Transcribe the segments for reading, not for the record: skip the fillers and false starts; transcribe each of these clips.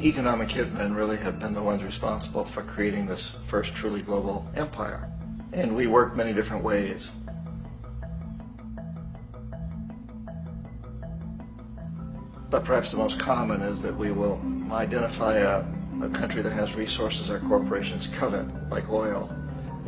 economic hitmen really have been the ones responsible for creating this first truly global empire. And we work many different ways. But perhaps the most common is that we will identify a country that has resources our corporations covet, like oil,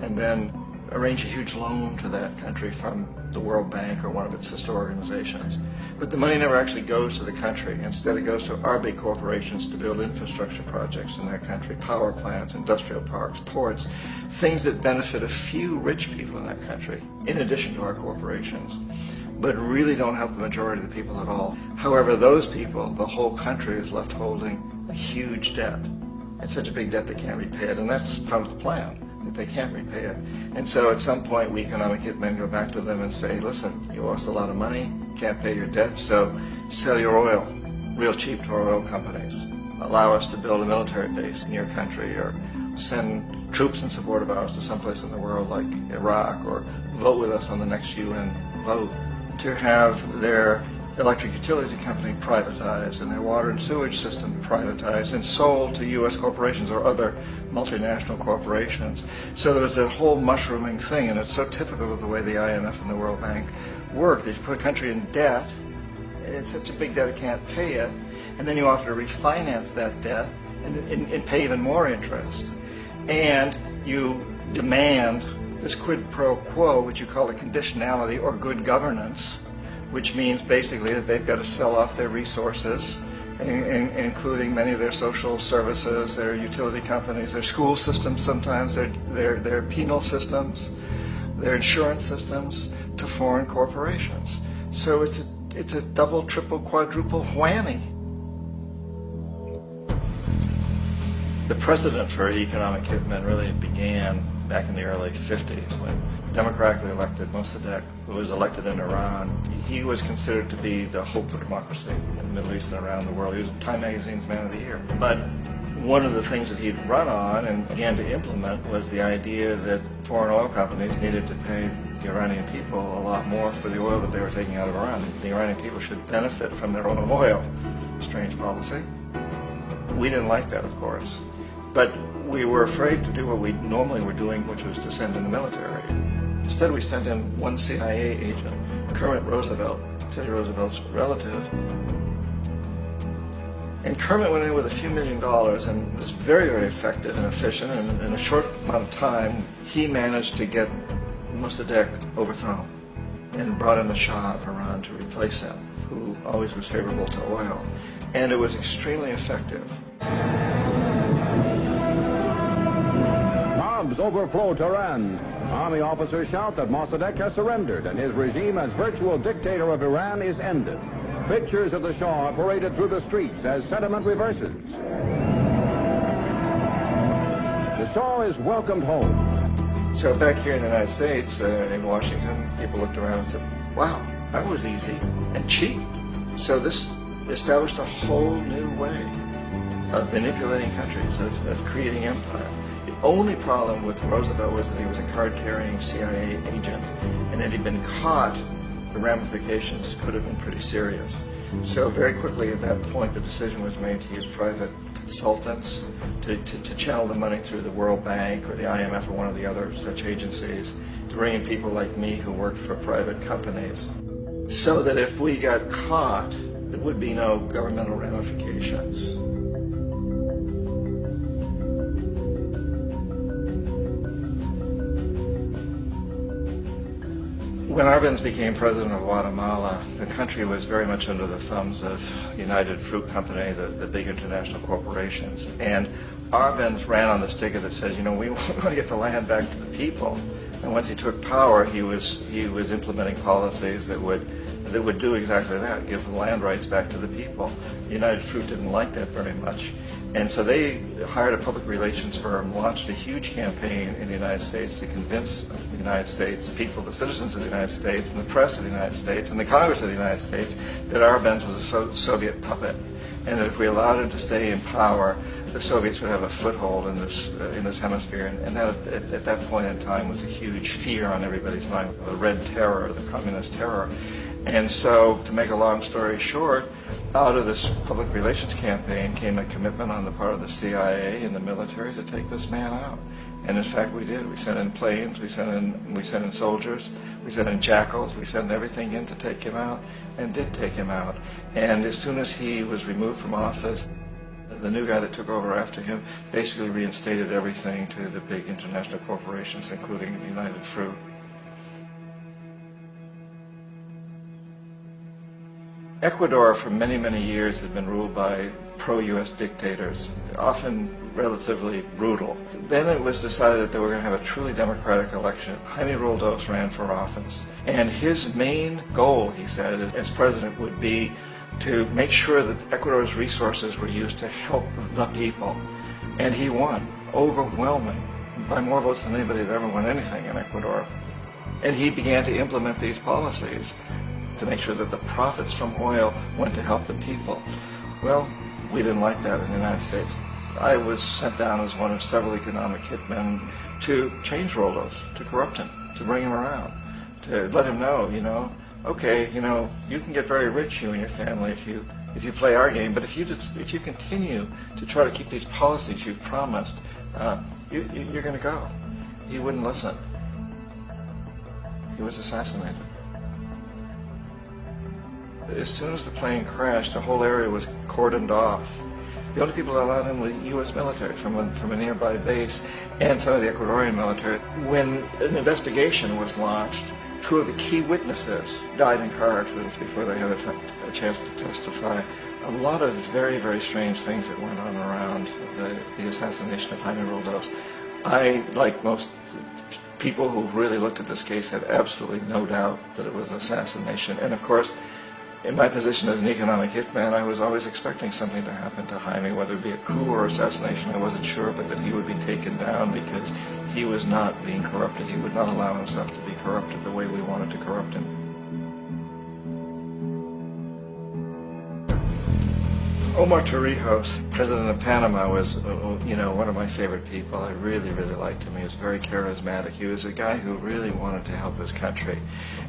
and then arrange a huge loan to that country from the World Bank or one of its sister organizations. But the money never actually goes to the country. Instead, it goes to our big corporations to build infrastructure projects in that country, power plants, industrial parks, ports, things that benefit a few rich people in that country, in addition to our corporations, but really don't help the majority of the people at all. However, those people, the whole country is left holding a huge debt. It's such a big debt they can't repay it, and that's part of the plan, that they can't repay it. And so at some point, we economic hitmen go back to them and say, listen, you owe us a lot of money, can't pay your debt, so sell your oil real cheap to our oil companies. Allow us to build a military base in your country, or send troops in support of ours to someplace in the world like Iraq, or vote with us on the next UN vote. To have their electric utility company privatized and their water and sewage system privatized and sold to U.S. corporations or other multinational corporations. So there was that whole mushrooming thing, and it's so typical of the way the IMF and the World Bank work. They put a country in debt, it's such a big debt it can't pay it, and then you offer to refinance that debt and pay even more interest. And you demand this quid pro quo, which you call a conditionality or good governance, which means basically that they've got to sell off their resources, including many of their social services, their utility companies, their school systems sometimes, their penal systems, their insurance systems, to foreign corporations. So it's a double, triple, quadruple whammy. The precedent for economic hitmen really began back in the early 50s when democratically elected Mossadegh, who was elected in Iran, he was considered to be the hope for democracy in the Middle East and around the world. He was Time Magazine's Man of the Year. But one of the things that he'd run on and began to implement was the idea that foreign oil companies needed to pay the Iranian people a lot more for the oil that they were taking out of Iran. The Iranian people should benefit from their own oil. Strange policy. We didn't like that, of course. But we were afraid to do what we normally were doing, which was to send in the military. Instead, we sent in one CIA agent, Kermit Roosevelt, Teddy Roosevelt's relative. And Kermit went in with a few $1 million and was very, very effective and efficient. And in a short amount of time, he managed to get Mossadegh overthrown and brought in the Shah of Iran to replace him, who always was favorable to oil. And it was extremely effective. Bombs overflow Tehran. Army officers shout that Mossadegh has surrendered and his regime as virtual dictator of Iran is ended. Pictures of the Shah are paraded through the streets as sentiment reverses. The Shah is welcomed home. So back here in the United States, in Washington, people looked around and said, wow, that was easy and cheap. So this established a whole new way of manipulating countries, of creating empire. The only problem with Roosevelt was that he was a card-carrying CIA agent, and had he been caught, the ramifications could have been pretty serious. So very quickly at that point, the decision was made to use private consultants to channel the money through the World Bank or the IMF or one of the other such agencies, to bring in people like me who worked for private companies, so that if we got caught, there would be no governmental ramifications. When Arbenz became president of Guatemala, the country was very much under the thumbs of United Fruit Company, the big international corporations. And Arbenz ran on this ticket that said, you know, we want to get the land back to the people. And once he took power, he was implementing policies that would do exactly that, give the land rights back to the people. United Fruit didn't like that very much. And so they hired a public relations firm, launched a huge campaign in the United States to convince the United States people, the citizens of the United States, and the press of the United States, and the Congress of the United States, that Arbenz was a Soviet puppet, and that if we allowed him to stay in power, the Soviets would have a foothold in this hemisphere. And that, at that point in time, was a huge fear on everybody's mind, the Red Terror, the Communist Terror. And so, to make a long story short, Out of this public relations campaign came a commitment on the part of the CIA and the military to take this man out. And in fact, we did. We sent in planes, we sent in soldiers, we sent in jackals, we sent everything in to take him out, and did take him out. And as soon as he was removed from office, the new guy that took over after him basically reinstated everything to the big international corporations, including United Fruit. Ecuador for many, many years had been ruled by pro-U.S. dictators, often relatively brutal. Then it was decided that they were going to have a truly democratic election. Jaime Roldos ran for office, and his main goal, he said, as president would be to make sure that Ecuador's resources were used to help the people. And he won, overwhelming, by more votes than anybody had ever won anything in Ecuador. And he began to implement these policies to make sure that the profits from oil went to help the people. Well, we didn't like that in the United States. I was sent down as one of several economic hitmen to change Roldos, to corrupt him, to bring him around, to let him know, okay, you can get very rich, you and your family, if you play our game, but if you continue to try to keep these policies you've promised, you're going to go. He wouldn't listen. He was assassinated. As soon as the plane crashed, the whole area was cordoned off. The only people allowed in were U.S. military from a nearby base and some of the Ecuadorian military. When an investigation was launched, two of the key witnesses died in car accidents before they had a chance to testify. A lot of very, very strange things that went on around the assassination of Jaime Roldos. I, like most people who've really looked at this case, had absolutely no doubt that it was an assassination. And of course, in my position as an economic hitman, I was always expecting something to happen to Jaime, whether it be a coup or assassination, I wasn't sure, but that he would be taken down because he was not being corrupted. He would not allow himself to be corrupted the way we wanted to corrupt him. Omar Torrijos, president of Panama, was, one of my favorite people. I really, really liked him. He was very charismatic. He was a guy who really wanted to help his country.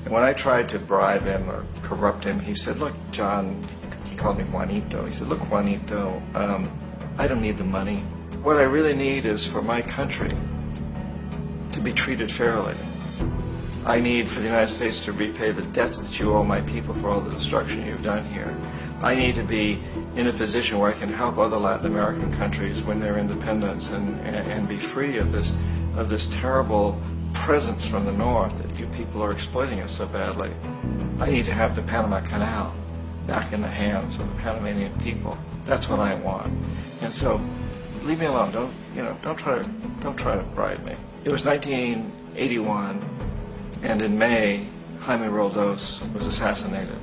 And when I tried to bribe him or corrupt him, he said, look, John, he called me Juanito. He said, look, Juanito, I don't need the money. What I really need is for my country to be treated fairly. I need for the United States to repay the debts that you owe my people for all the destruction you've done here. I need to be in a position where I can help other Latin American countries win their independence and be free of this terrible presence from the north that you people are exploiting us so badly. I need to have the Panama Canal back in the hands of the Panamanian people. That's what I want. And so, leave me alone. Don't try to bribe me. It was 1981, and in May, Jaime Roldos was assassinated.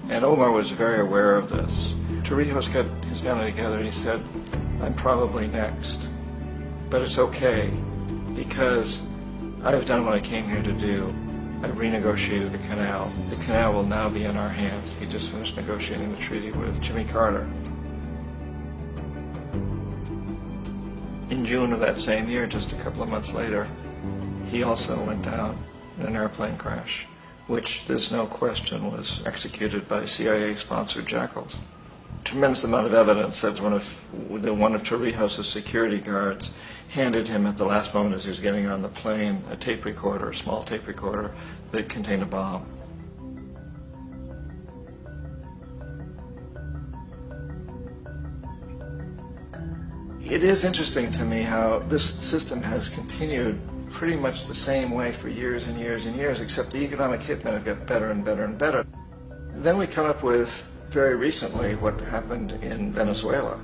And Omar was very aware of this. Torrijos got his family together and he said, I'm probably next, but it's okay because I've done what I came here to do. I've renegotiated the canal. The canal will now be in our hands. He just finished negotiating the treaty with Jimmy Carter. In June of that same year, just a couple of months later, he also went down in an airplane crash, which there's no question was executed by CIA-sponsored jackals. Tremendous amount of evidence that one of Torrijos' security guards handed him at the last moment as he was getting on the plane a tape recorder, a small tape recorder that contained a bomb. It is interesting to me how this system has continued pretty much the same way for years and years and years, except the economic hitmen have got better and better and better. Then we come up with, very recently, what happened in Venezuela.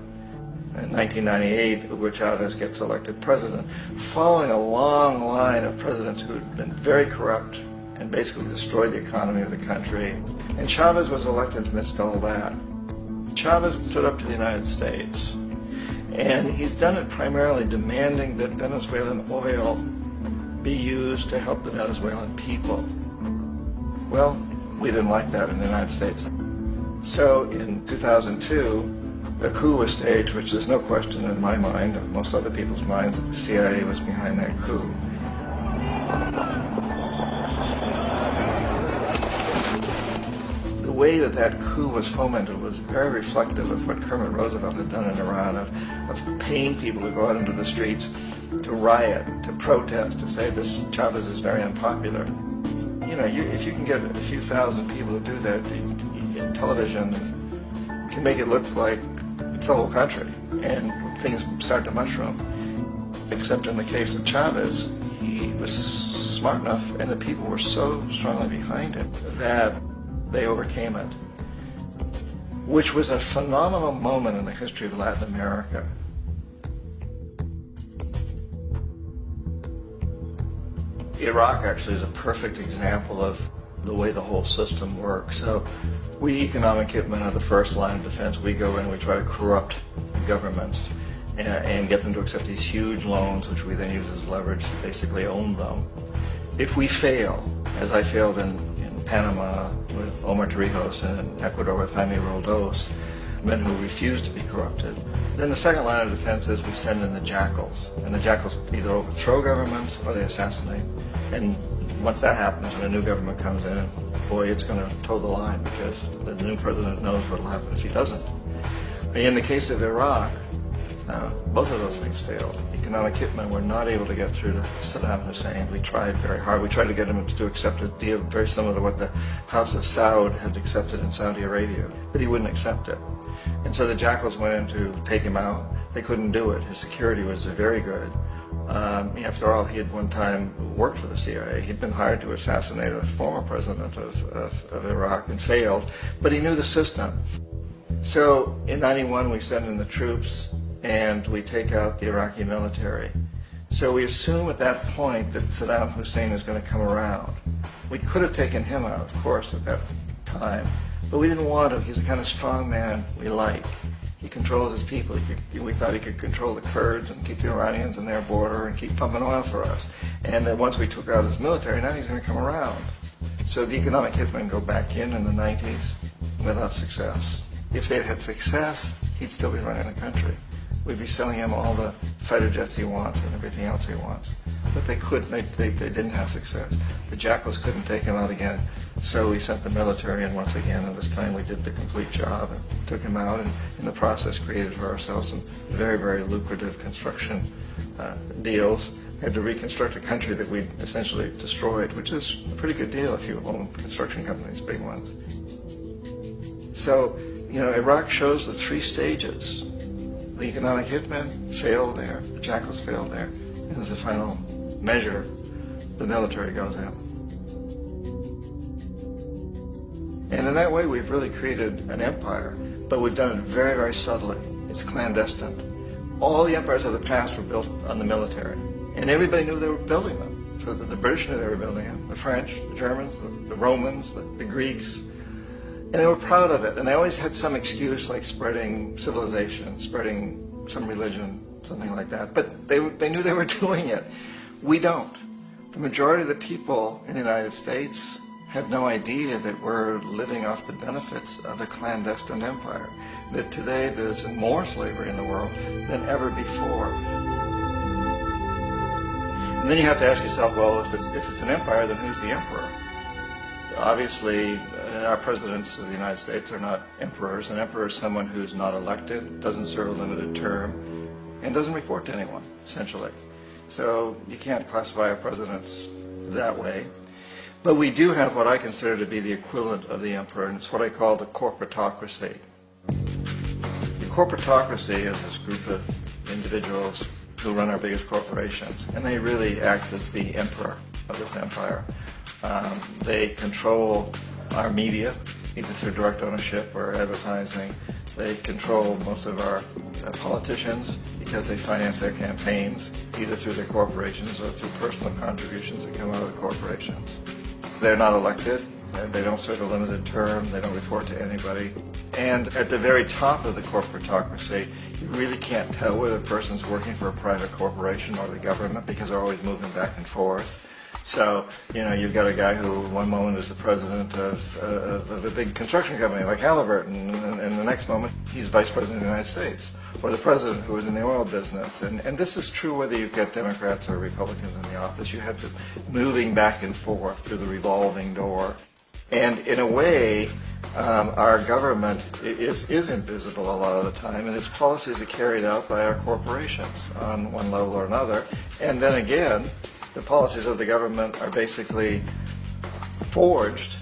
In 1998, Hugo Chavez gets elected president, following a long line of presidents who had been very corrupt and basically destroyed the economy of the country. And Chavez was elected amidst all that. Chavez stood up to the United States, and he's done it primarily demanding that Venezuelan oil be used to help the Venezuelan people. Well, we didn't like that in the United States. So in 2002, a coup was staged, which there's no question in my mind, and most other people's minds, that the CIA was behind that coup. The way that that coup was fomented was very reflective of what Kermit Roosevelt had done in Iran, of paying people to go out into the streets, to riot, to protest, to say this Chavez is very unpopular. You know, if you can get a few thousand people to do that, television can make it look like it's the whole country, and things start to mushroom. Except in the case of Chavez, he was smart enough, and the people were so strongly behind him that they overcame it, which was a phenomenal moment in the history of Latin America. Iraq actually is a perfect example of the way the whole system works. So we economic hitmen are the first line of defense. We go in and we try to corrupt governments and get them to accept these huge loans, which we then use as leverage to basically own them. If we fail, as I failed in Panama with Omar Torrijos and in Ecuador with Jaime Roldos, men who refused to be corrupted, then the second line of defense is we send in the jackals. And the jackals either overthrow governments or they assassinate. And once that happens and a new government comes in, boy, it's going to toe the line because the new president knows what will happen if he doesn't. In the case of Iraq, both of those things failed. Economic hitmen were not able to get through to Saddam Hussein. We tried very hard. We tried to get him to accept a deal very similar to what the House of Saud had accepted in Saudi Arabia, but he wouldn't accept it. And so the jackals went in to take him out. They couldn't do it. His security was very good. After all, he had one time worked for the CIA. He'd been hired to assassinate a former president of Iraq and failed, but he knew the system. So in '91, we send in the troops and we take out the Iraqi military. So we assume at that point that Saddam Hussein is going to come around. We could have taken him out, of course, at that time, but we didn't want him. He's the kind of strong man we like. He controls his people. We thought he could control the Kurds and keep the Iranians in their border and keep pumping oil for us. And then once we took out his military, now he's going to come around. So the economic hitmen go back in the 90s without success. If they'd had success, he'd still be running the country. We'd be selling him all the fighter jets he wants and everything else he wants. But they couldn't. They didn't have success. The jackals couldn't take him out again. So we sent the military in once again, and this time we did the complete job and took him out, and in the process created for ourselves some very, very lucrative construction deals. Had to reconstruct a country that we'd essentially destroyed, which is a pretty good deal if you own construction companies, big ones. So, you know, Iraq shows the three stages. The economic hitmen failed there, the jackals failed there, and as a final measure, the military goes in. And in that way, we've really created an empire, but we've done it very, very subtly. It's clandestine. All the empires of the past were built on the military, and everybody knew they were building them. So the British knew they were building them, the French, the Germans, the Romans, the Greeks. And they were proud of it, and they always had some excuse like spreading civilization, spreading some religion, something like that. But they knew they were doing it. We don't. The majority of the people in the United States have no idea that we're living off the benefits of a clandestine empire, that today there's more slavery in the world than ever before. And then you have to ask yourself, well, if it's an empire, then who's the emperor? Obviously, our presidents of the United States are not emperors. An emperor is someone who's not elected, doesn't serve a limited term, and doesn't report to anyone, essentially. So you can't classify our presidents that way. But we do have what I consider to be the equivalent of the emperor, and it's what I call the corporatocracy. The corporatocracy is this group of individuals who run our biggest corporations, and they really act as the emperor of this empire. They control our media, either through direct ownership or advertising. They control most of our politicians because they finance their campaigns, either through their corporations or through personal contributions that come out of the corporations. They're not elected, they don't serve a limited term, they don't report to anybody. And at the very top of the corporatocracy, you really can't tell whether a person's working for a private corporation or the government because they're always moving back and forth. So, you know, you've got a guy who one moment is the president of a big construction company like Halliburton, and the next moment he's vice president of the United States, or the president who is in the oil business. And this is true whether you've got Democrats or Republicans in the office. You have to moving back and forth through the revolving door. And in a way, our government is invisible a lot of the time, and its policies are carried out by our corporations on one level or another. And then again, the policies of the government are basically forged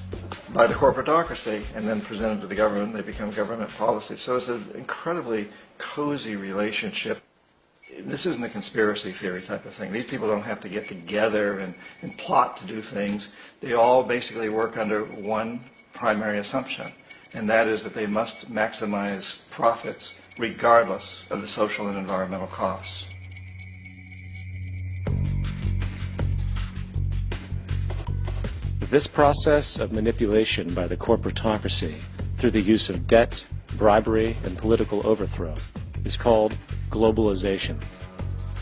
by the corporatocracy and then presented to the government. They become government policies. So it's an incredibly cozy relationship. This isn't a conspiracy theory type of thing. These people don't have to get together and plot to do things. They all basically work under one primary assumption, and that is that they must maximize profits regardless of the social and environmental costs. This process of manipulation by the corporatocracy through the use of debt, bribery, and political overthrow is called globalization.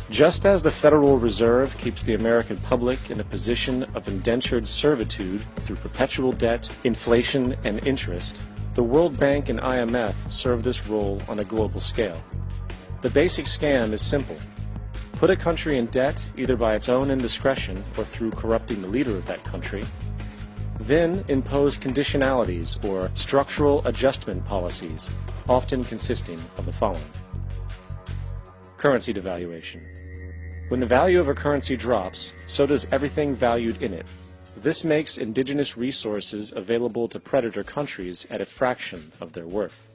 Just as the Federal Reserve keeps the American public in a position of indentured servitude through perpetual debt, inflation, and interest, the World Bank and IMF serve this role on a global scale. The basic scam is simple. Put a country in debt either by its own indiscretion or through corrupting the leader of that country, then impose conditionalities or structural adjustment policies, often consisting of the following. Currency devaluation. When the value of a currency drops, so does everything valued in it. This makes indigenous resources available to predator countries at a fraction of their worth.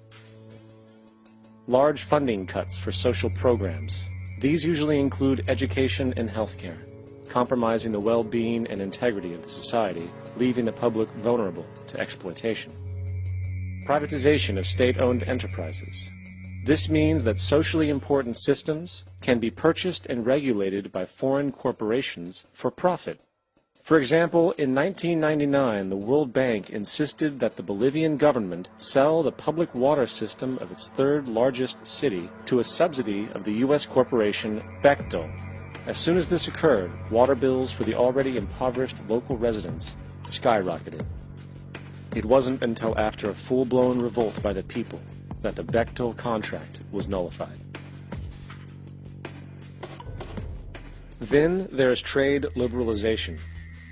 Large funding cuts for social programs. These usually include education and healthcare, compromising the well-being and integrity of the society, leaving the public vulnerable to exploitation. Privatization of state-owned enterprises. This means that socially important systems can be purchased and regulated by foreign corporations for profit. For example, in 1999, the World Bank insisted that the Bolivian government sell the public water system of its third largest city to a subsidy of the U.S. corporation Bechtel. As soon as this occurred, water bills for the already impoverished local residents skyrocketed. It wasn't until after a full-blown revolt by the people that the Bechtel contract was nullified. Then there is trade liberalization,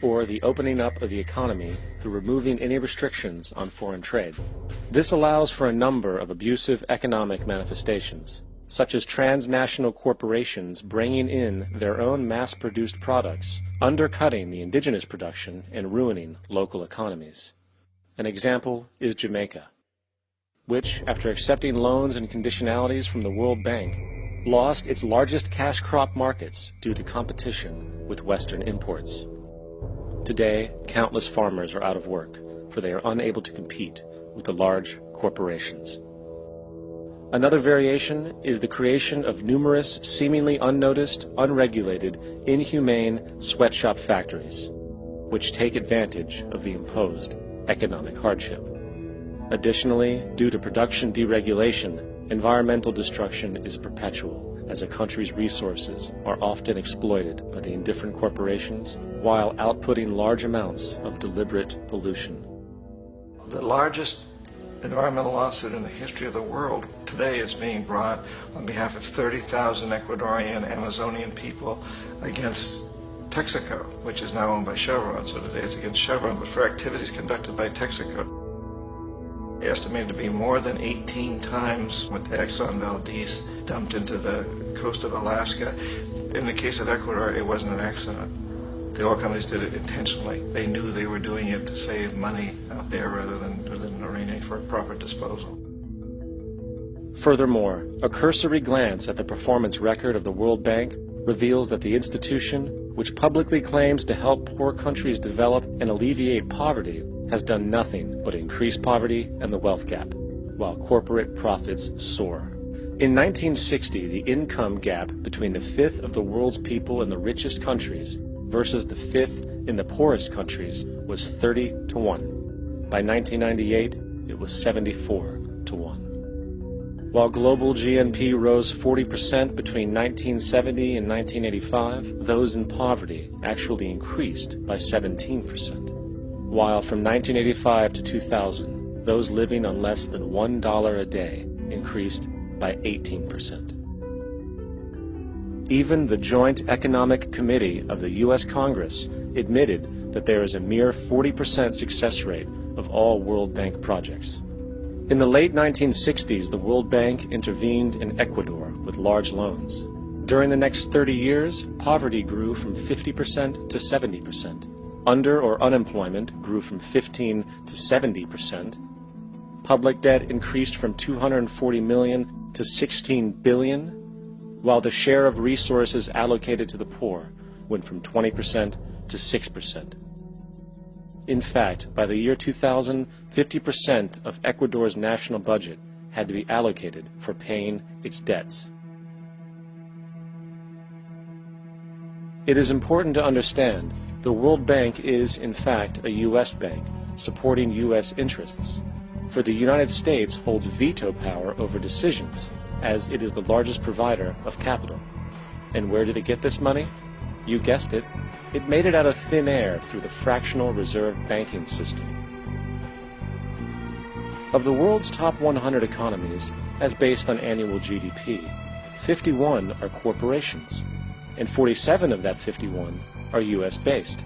or the opening up of the economy through removing any restrictions on foreign trade. This allows for a number of abusive economic manifestations, such as transnational corporations bringing in their own mass-produced products, undercutting the indigenous production and ruining local economies. An example is Jamaica, which, after accepting loans and conditionalities from the World Bank, lost its largest cash crop markets due to competition with Western imports. Today, countless farmers are out of work, for they are unable to compete with the large corporations. Another variation is the creation of numerous, seemingly unnoticed, unregulated, inhumane sweatshop factories, which take advantage of the imposed economic hardship. Additionally, due to production deregulation, environmental destruction is perpetual, as a country's resources are often exploited by the indifferent corporations while outputting large amounts of deliberate pollution. The largest environmental lawsuit in the history of the world today is being brought on behalf of 30,000 Ecuadorian Amazonian people against Texaco, which is now owned by Chevron. So today it's against Chevron, but for activities conducted by Texaco. Estimated to be more than 18 times what the Exxon Valdez dumped into the coast of Alaska. In the case of Ecuador, it wasn't an accident. The oil companies did it intentionally. They knew they were doing it to save money out there rather than arranging for proper disposal. Furthermore, a cursory glance at the performance record of the World Bank reveals that the institution, which publicly claims to help poor countries develop and alleviate poverty, has done nothing but increase poverty and the wealth gap, while corporate profits soar. In 1960, the income gap between the fifth of the world's people in the richest countries versus the fifth in the poorest countries was 30 to 1. By 1998, it was 74 to 1. While global GNP rose 40% between 1970 and 1985, those in poverty actually increased by 17%. While from 1985 to 2000, those living on less than $1 a day increased by 18%. Even the Joint Economic Committee of the U.S. Congress admitted that there is a mere 40% success rate of all World Bank projects. In the late 1960s, the World Bank intervened in Ecuador with large loans. During the next 30 years, poverty grew from 50% to 70%. Under or unemployment grew from 15 to 70%. Public debt increased from 240 million to 16 billion, while the share of resources allocated to the poor went from 20% to 6%. In fact, by the year 2000, 50% of Ecuador's national budget had to be allocated for paying its debts. It is important to understand the World Bank is, in fact, a U.S. bank supporting U.S. interests. For the United States holds veto power over decisions, as it is the largest provider of capital. And where did it get this money? You guessed it. It made it out of thin air through the fractional reserve banking system. Of the world's top 100 economies, as based on annual GDP, 51 are corporations, and 47 of that 51 are U.S.-based.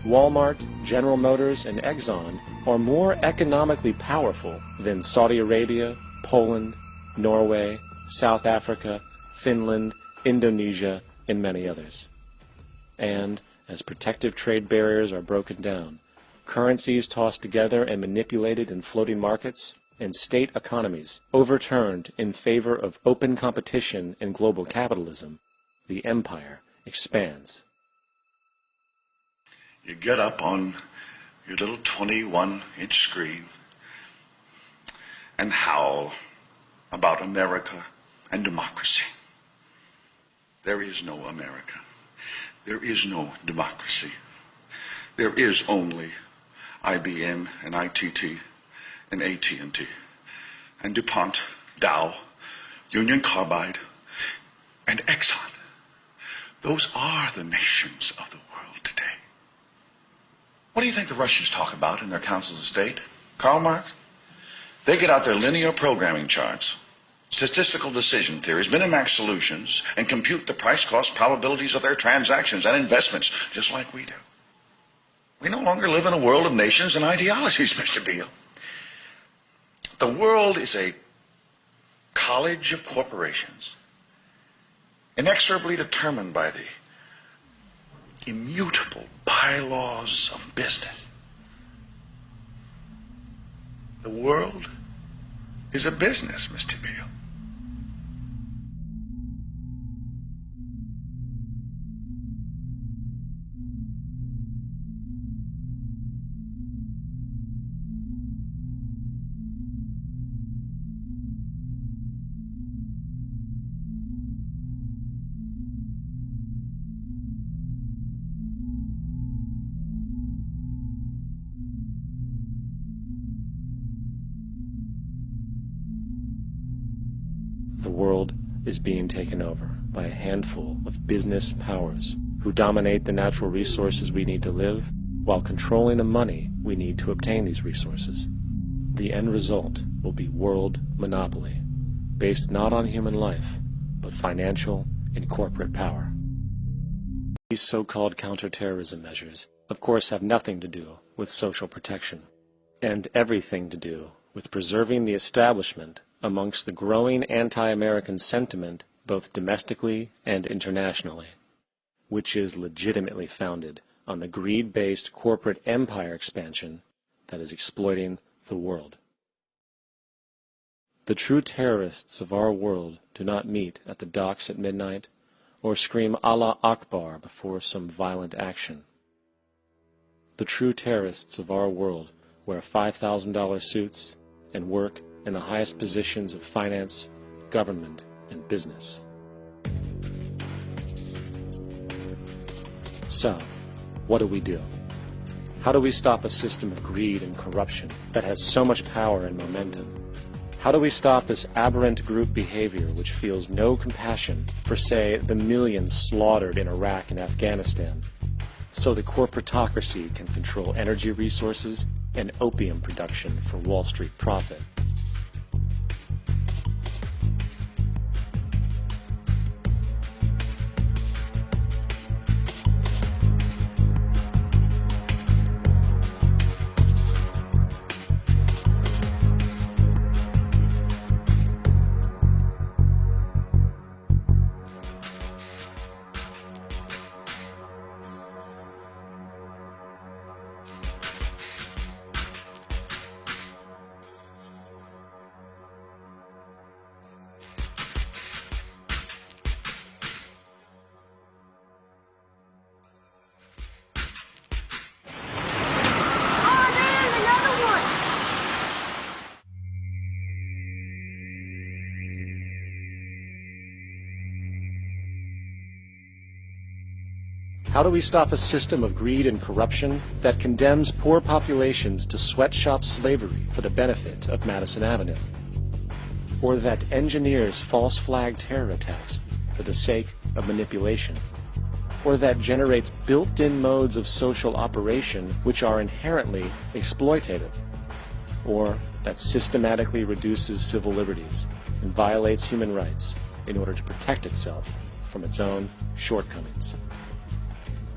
Walmart, General Motors, and Exxon are more economically powerful than Saudi Arabia, Poland, Norway, South Africa, Finland, Indonesia, and many others. And, as protective trade barriers are broken down, currencies tossed together and manipulated in floating markets, and state economies overturned in favor of open competition and global capitalism, the empire expands. You get up on your little 21-inch screen and howl about America and democracy. There is no America. There is no democracy. There is only IBM and ITT and AT&T and DuPont, Dow, Union Carbide, and Exxon. Those are the nations of the world today. What do you think the Russians talk about in their councils of state? Karl Marx? They get out their linear programming charts, statistical decision theories, Minimax solutions, and compute the price-cost probabilities of their transactions and investments, just like we do. We no longer live in a world of nations and ideologies, Mr. Beale. The world is a college of corporations, inexorably determined by the immutable bylaws of business. The world is a business, Mr. Beale. The world is being taken over by a handful of business powers who dominate the natural resources we need to live while controlling the money we need to obtain these resources. The end result will be world monopoly, based not on human life, but financial and corporate power. These so-called counterterrorism measures, of course, have nothing to do with social protection, and everything to do with preserving the establishment amongst the growing anti-American sentiment both domestically and internationally, which is legitimately founded on the greed-based corporate empire expansion that is exploiting the world. The true terrorists of our world do not meet at the docks at midnight or scream Allah Akbar before some violent action. The true terrorists of our world wear $5,000 suits and work in the highest positions of finance, government, and business. So, what do? How do we stop a system of greed and corruption that has so much power and momentum? How do we stop this aberrant group behavior which feels no compassion for, say, the millions slaughtered in Iraq and Afghanistan, so the corporatocracy can control energy resources and opium production for Wall Street profit? How do we stop a system of greed and corruption that condemns poor populations to sweatshop slavery for the benefit of Madison Avenue? Or that engineers false flag terror attacks for the sake of manipulation? Or that generates built-in modes of social operation which are inherently exploitative? Or that systematically reduces civil liberties and violates human rights in order to protect itself from its own shortcomings?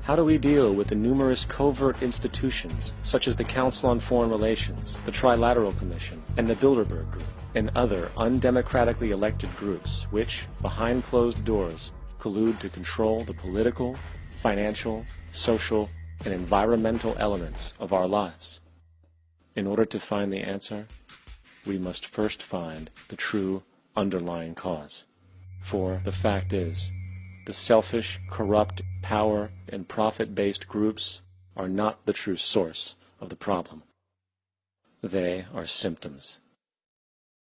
How do we deal with the numerous covert institutions such as the Council on Foreign Relations, the Trilateral Commission, and the Bilderberg Group, and other undemocratically elected groups which, behind closed doors, collude to control the political, financial, social, and environmental elements of our lives? In order to find the answer, we must first find the true underlying cause. For the fact is, the selfish, corrupt, power, and profit-based groups are not the true source of the problem. They are symptoms.